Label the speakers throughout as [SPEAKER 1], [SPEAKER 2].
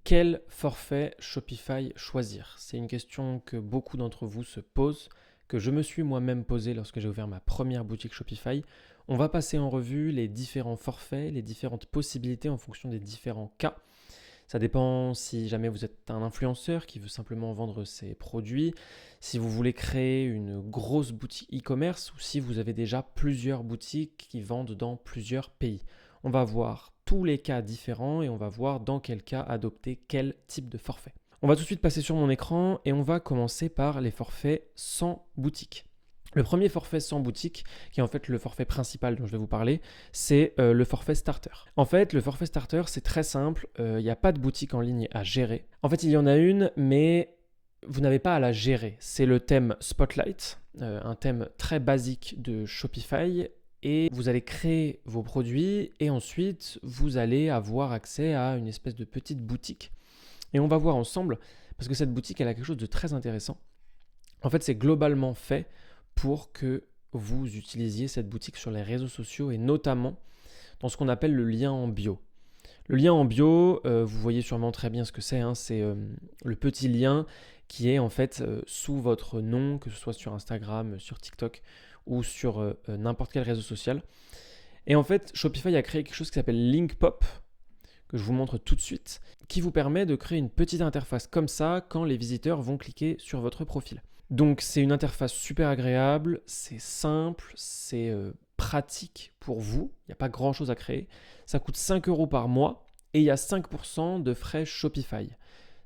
[SPEAKER 1] Quel forfait Shopify choisir? C'est une question que beaucoup d'entre vous se posent, que je me suis moi-même posée lorsque j'ai ouvert ma première boutique Shopify. On va passer en revue les différents forfaits, les différentes possibilités en fonction des différents cas. Ça dépend si jamais vous êtes un influenceur qui veut simplement vendre ses produits, si vous voulez créer une grosse boutique e-commerce ou si vous avez déjà plusieurs boutiques qui vendent dans plusieurs pays. On va voir tous les cas différents et on va voir dans quel cas adopter quel type de forfait. On va tout de suite passer sur mon écran et on va commencer par les forfaits sans boutique. Le premier forfait sans boutique, qui est en fait le forfait principal dont je vais vous parler, c'est le forfait starter. En fait, le forfait starter, c'est très simple, il n'y a pas de boutique en ligne à gérer. En fait, il y en a une, mais vous n'avez pas à la gérer. C'est le thème Spotlight, un thème très basique de Shopify. Et vous allez créer vos produits et ensuite vous allez avoir accès à une espèce de petite boutique. Et on va voir ensemble, parce que cette boutique elle a quelque chose de très intéressant. En fait, c'est globalement fait pour que vous utilisiez cette boutique sur les réseaux sociaux et notamment dans ce qu'on appelle le lien en bio. Le lien en bio, vous voyez sûrement très bien ce que c'est, c'est le petit lien qui est en fait sous votre nom, que ce soit sur Instagram, sur TikTok ou sur n'importe quel réseau social. Et en fait, Shopify a créé quelque chose qui s'appelle Linkpop, que je vous montre tout de suite, qui vous permet de créer une petite interface comme ça quand les visiteurs vont cliquer sur votre profil. Donc c'est une interface super agréable, c'est simple, c'est pratique pour vous, il n'y a pas grand chose à créer. Ça coûte 5 € par mois et il y a 5% de frais Shopify.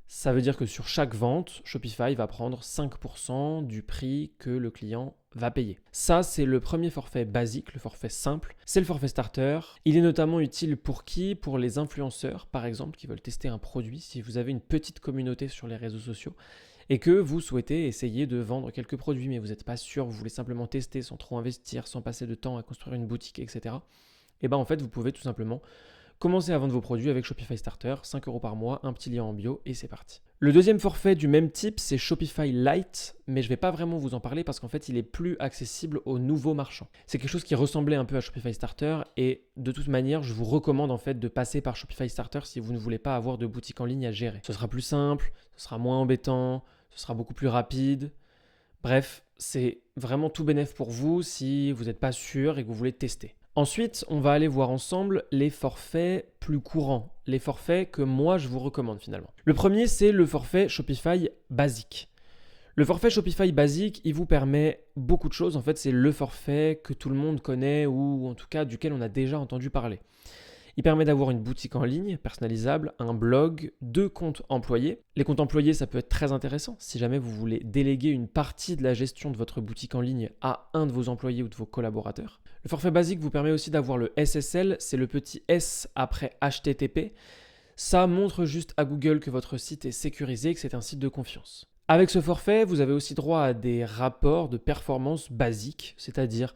[SPEAKER 1] Ça veut dire que sur chaque vente, Shopify va prendre 5% du prix que le client va payer. Ça, c'est le premier forfait basique, le forfait simple. C'est le forfait starter. Il est notamment utile pour qui? Pour les influenceurs, par exemple, qui veulent tester un produit. Si vous avez une petite communauté sur les réseaux sociaux et que vous souhaitez essayer de vendre quelques produits, mais vous n'êtes pas sûr, vous voulez simplement tester sans trop investir, sans passer de temps à construire une boutique, etc. Et bien en fait, vous pouvez tout simplement commencez à vendre vos produits avec Shopify Starter, 5 € par mois, un petit lien en bio et c'est parti. Le deuxième forfait du même type, c'est Shopify Lite, mais je ne vais pas vraiment vous en parler parce qu'en fait, il est plus accessible aux nouveaux marchands. C'est quelque chose qui ressemblait un peu à Shopify Starter et de toute manière, je vous recommande en fait de passer par Shopify Starter si vous ne voulez pas avoir de boutique en ligne à gérer. Ce sera plus simple, ce sera moins embêtant, ce sera beaucoup plus rapide. Bref, c'est vraiment tout bénef pour vous si vous n'êtes pas sûr et que vous voulez tester. Ensuite, on va aller voir ensemble les forfaits plus courants, les forfaits que moi je vous recommande finalement. Le premier, c'est le forfait Shopify basique. Le forfait Shopify basique, il vous permet beaucoup de choses. En fait, c'est le forfait que tout le monde connaît ou en tout cas duquel on a déjà entendu parler. Il permet d'avoir une boutique en ligne personnalisable, un blog, 2 comptes employés. Les comptes employés, ça peut être très intéressant si jamais vous voulez déléguer une partie de la gestion de votre boutique en ligne à un de vos employés ou de vos collaborateurs. Le forfait basique vous permet aussi d'avoir le SSL, c'est le petit S après HTTP. Ça montre juste à Google que votre site est sécurisé et que c'est un site de confiance. Avec ce forfait, vous avez aussi droit à des rapports de performance basiques, c'est-à-dire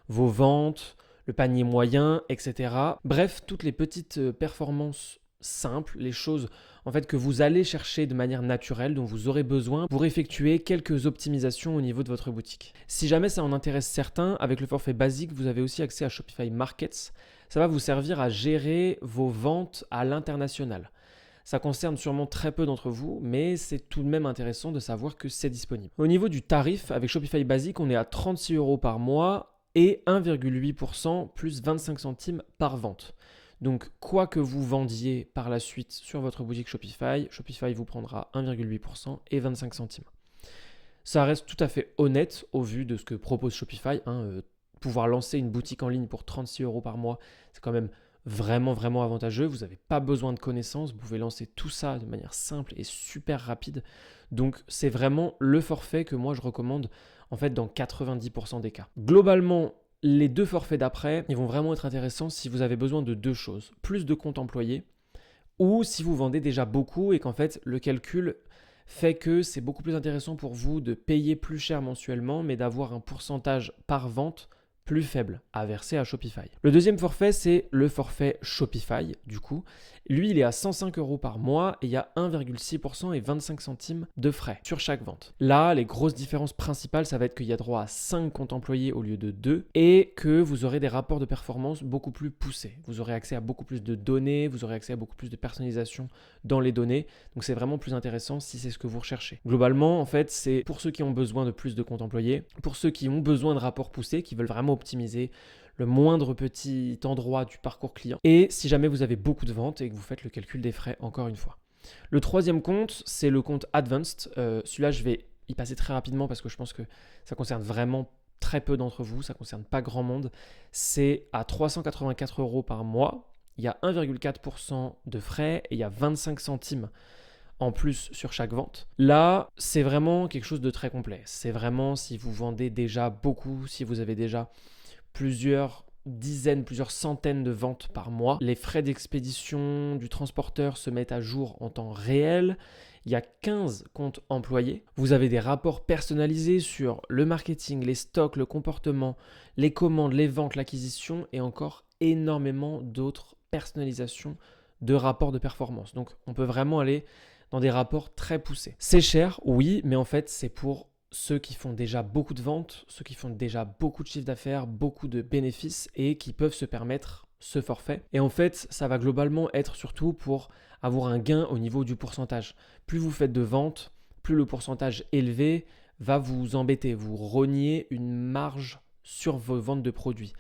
[SPEAKER 1] vos ventes, le panier moyen, etc. Bref, toutes les petites performances simples, les choses en fait que vous allez chercher de manière naturelle, dont vous aurez besoin pour effectuer quelques optimisations au niveau de votre boutique. Si jamais ça en intéresse certains, avec le forfait basique, vous avez aussi accès à Shopify Markets. Ça va vous servir à gérer vos ventes à l'international. Ça concerne sûrement très peu d'entre vous, mais c'est tout de même intéressant de savoir que c'est disponible. Au niveau du tarif, avec Shopify Basique, on est à 36 € par mois et 1,8% plus 25 centimes par vente. Donc, quoi que vous vendiez par la suite sur votre boutique Shopify, Shopify vous prendra 1,8% et 25 centimes. Ça reste tout à fait honnête au vu de ce que propose Shopify. Pouvoir lancer une boutique en ligne pour 36 € par mois, c'est quand même vraiment avantageux. Vous n'avez pas besoin de connaissances, vous pouvez lancer tout ça de manière simple et super rapide. Donc, c'est vraiment le forfait que moi je recommande en fait dans 90% des cas. Globalement, les 2 forfaits d'après, ils vont vraiment être intéressants si vous avez besoin de 2 choses. Plus de comptes employés ou si vous vendez déjà beaucoup et qu'en fait le calcul fait que c'est beaucoup plus intéressant pour vous de payer plus cher mensuellement mais d'avoir un pourcentage par vente plus faible à verser à Shopify. Le deuxième forfait, c'est le forfait Shopify, du coup. Lui, il est à 105 € par mois et il y a 1,6% et 25 centimes de frais sur chaque vente. Là, les grosses différences principales, ça va être qu'il y a droit à 5 comptes employés au lieu de 2 et que vous aurez des rapports de performance beaucoup plus poussés. Vous aurez accès à beaucoup plus de données, vous aurez accès à beaucoup plus de personnalisation dans les données. Donc, c'est vraiment plus intéressant si c'est ce que vous recherchez. Globalement, en fait, c'est pour ceux qui ont besoin de plus de comptes employés, pour ceux qui ont besoin de rapports poussés, qui veulent vraiment optimiser le moindre petit endroit du parcours client. Et si jamais vous avez beaucoup de ventes et que vous faites le calcul des frais encore une fois. Le troisième compte, c'est le compte Advanced. Celui-là, je vais y passer très rapidement parce que je pense que ça concerne vraiment très peu d'entre vous, ça ne concerne pas grand monde. C'est à 384 € par mois. Il y a 1,4% de frais et il y a 25 centimes en plus sur chaque vente. Là, c'est vraiment quelque chose de très complet. C'est vraiment si vous vendez déjà beaucoup, si vous avez déjà plusieurs dizaines, plusieurs centaines de ventes par mois. Les frais d'expédition du transporteur se mettent à jour en temps réel. Il y a 15 comptes employés. Vous avez des rapports personnalisés sur le marketing, les stocks, le comportement, les commandes, les ventes, l'acquisition et encore énormément d'autres personnalisations de rapports de performance. Donc, on peut vraiment aller dans des rapports très poussés. C'est cher, oui, mais en fait, c'est pour ceux qui font déjà beaucoup de ventes, ceux qui font déjà beaucoup de chiffre d'affaires, beaucoup de bénéfices et qui peuvent se permettre ce forfait. Et en fait, ça va globalement être surtout pour avoir un gain au niveau du pourcentage. Plus vous faites de ventes, plus le pourcentage élevé va vous embêter, vous rogner une marge sur vos ventes de produits.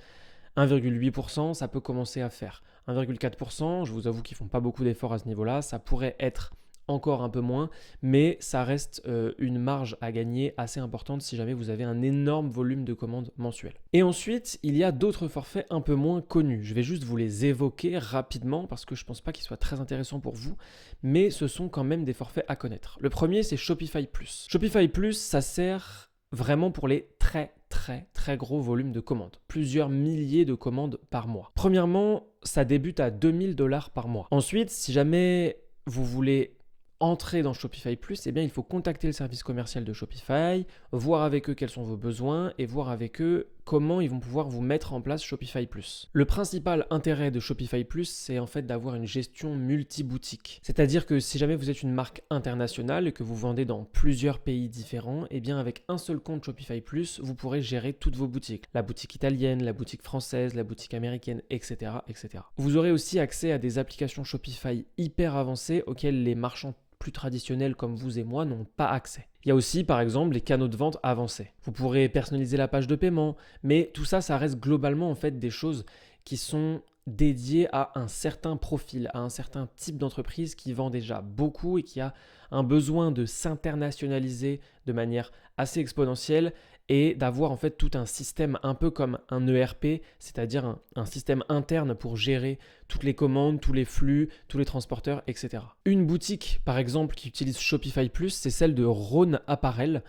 [SPEAKER 1] 1,8%, ça peut commencer à faire. 1,4%, je vous avoue qu'ils ne font pas beaucoup d'efforts à ce niveau-là, ça pourrait être encore un peu moins, mais ça reste une marge à gagner assez importante si jamais vous avez un énorme volume de commandes mensuelles. Et ensuite, il y a d'autres forfaits un peu moins connus. Je vais juste vous les évoquer rapidement parce que je ne pense pas qu'ils soient très intéressants pour vous, mais ce sont quand même des forfaits à connaître. Le premier, c'est Shopify Plus. Shopify Plus, ça sert vraiment pour les très gros volumes de commandes. Plusieurs milliers de commandes par mois. Premièrement, ça débute à 2000 $ par mois. Ensuite, si jamais vous voulez entrer dans Shopify Plus, eh bien, il faut contacter le service commercial de Shopify, voir avec eux quels sont vos besoins et voir avec eux comment ils vont pouvoir vous mettre en place Shopify Plus. Le principal intérêt de Shopify Plus, c'est en fait d'avoir une gestion multi-boutique. C'est-à-dire que si jamais vous êtes une marque internationale et que vous vendez dans plusieurs pays différents, eh bien, avec un seul compte Shopify Plus, vous pourrez gérer toutes vos boutiques. La boutique italienne, la boutique française, la boutique américaine, etc., etc. Vous aurez aussi accès à des applications Shopify hyper avancées auxquelles les marchands plus traditionnels comme vous et moi n'ont pas accès. Il y a aussi par exemple les canaux de vente avancés. Vous pourrez personnaliser la page de paiement, mais tout ça, ça reste globalement en fait des choses qui sont dédiées à un certain profil, à un certain type d'entreprise qui vend déjà beaucoup et qui a un besoin de s'internationaliser de manière assez exponentielle et d'avoir en fait tout un système un peu comme un ERP, c'est-à-dire un système interne pour gérer toutes les commandes, tous les flux, tous les transporteurs, etc. Une boutique, par exemple, qui utilise Shopify Plus, c'est celle de Rhône Apparel.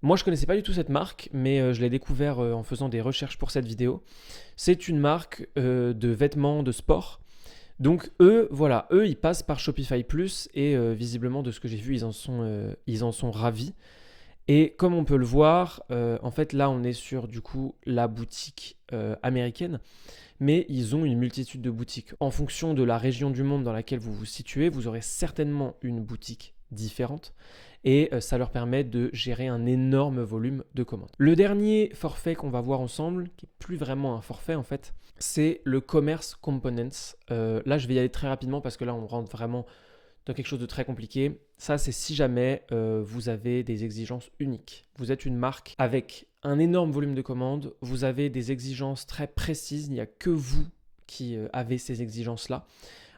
[SPEAKER 1] Moi, je ne connaissais pas du tout cette marque, mais je l'ai découvert en faisant des recherches pour cette vidéo. C'est une marque de vêtements de sport. Donc eux, ils passent par Shopify Plus et visiblement, de ce que j'ai vu, ils en sont ravis. Et comme on peut le voir, en fait là on est sur du coup la boutique américaine, mais ils ont une multitude de boutiques. En fonction de la région du monde dans laquelle vous vous situez, vous aurez certainement une boutique différente et ça leur permet de gérer un énorme volume de commandes. Le dernier forfait qu'on va voir ensemble, qui n'est plus vraiment un forfait en fait, c'est le Commerce Components. Là je vais y aller très rapidement parce que là on rentre vraiment dans quelque chose de très compliqué. Ça, c'est si jamais vous avez des exigences uniques. Vous êtes une marque avec un énorme volume de commandes, vous avez des exigences très précises, il n'y a que vous qui avez ces exigences-là.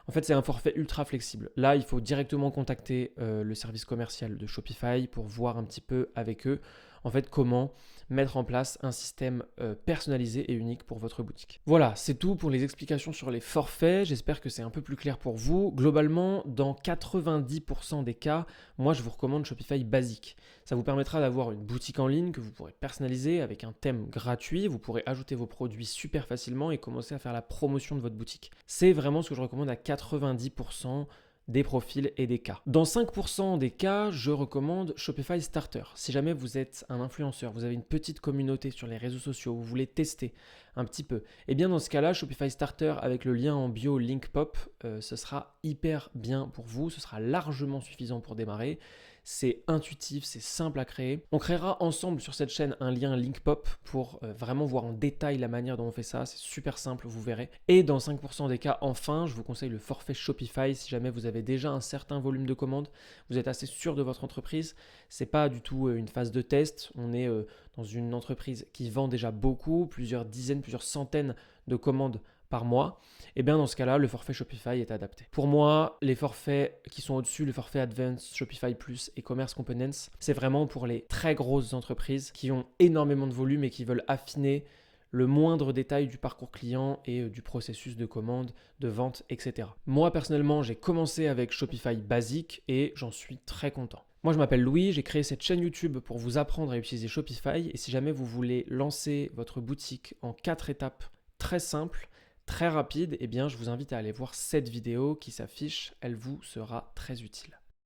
[SPEAKER 1] En fait, c'est un forfait ultra flexible. Là, il faut directement contacter le service commercial de Shopify pour voir un petit peu avec eux en fait comment mettre en place un système personnalisé et unique pour votre boutique. Voilà, c'est tout pour les explications sur les forfaits. J'espère que c'est un peu plus clair pour vous. Globalement, dans 90% des cas, moi je vous recommande Shopify basique. Ça vous permettra d'avoir une boutique en ligne que vous pourrez personnaliser avec un thème gratuit. Vous pourrez ajouter vos produits super facilement et commencer à faire la promotion de votre boutique. C'est vraiment ce que je recommande à 90% des profils et des cas. Dans 5% des cas, je recommande Shopify Starter. Si jamais vous êtes un influenceur, vous avez une petite communauté sur les réseaux sociaux, vous voulez tester un petit peu, et bien dans ce cas-là, Shopify Starter avec le lien en bio Linkpop, ce sera hyper bien pour vous, ce sera largement suffisant pour démarrer. C'est intuitif, c'est simple à créer. On créera ensemble sur cette chaîne un lien Linkpop pour vraiment voir en détail la manière dont on fait ça. C'est super simple, vous verrez. Et dans 5% des cas, enfin, je vous conseille le forfait Shopify si jamais vous avez déjà un certain volume de commandes, vous êtes assez sûr de votre entreprise. C'est pas du tout une phase de test. On est dans une entreprise qui vend déjà beaucoup, plusieurs dizaines, plusieurs centaines de commandes par mois, et bien dans ce cas-là, le forfait Shopify est adapté. Pour moi, les forfaits qui sont au-dessus, le forfait Advanced, Shopify Plus et Commerce Components, c'est vraiment pour les très grosses entreprises qui ont énormément de volume et qui veulent affiner le moindre détail du parcours client et du processus de commande, de vente, etc. Moi, personnellement, j'ai commencé avec Shopify basique et j'en suis très content. Moi, je m'appelle Louis, j'ai créé cette chaîne YouTube pour vous apprendre à utiliser Shopify et si jamais vous voulez lancer votre boutique en 4 étapes très simples, très rapide, eh bien je vous invite à aller voir cette vidéo qui s'affiche, elle vous sera très utile.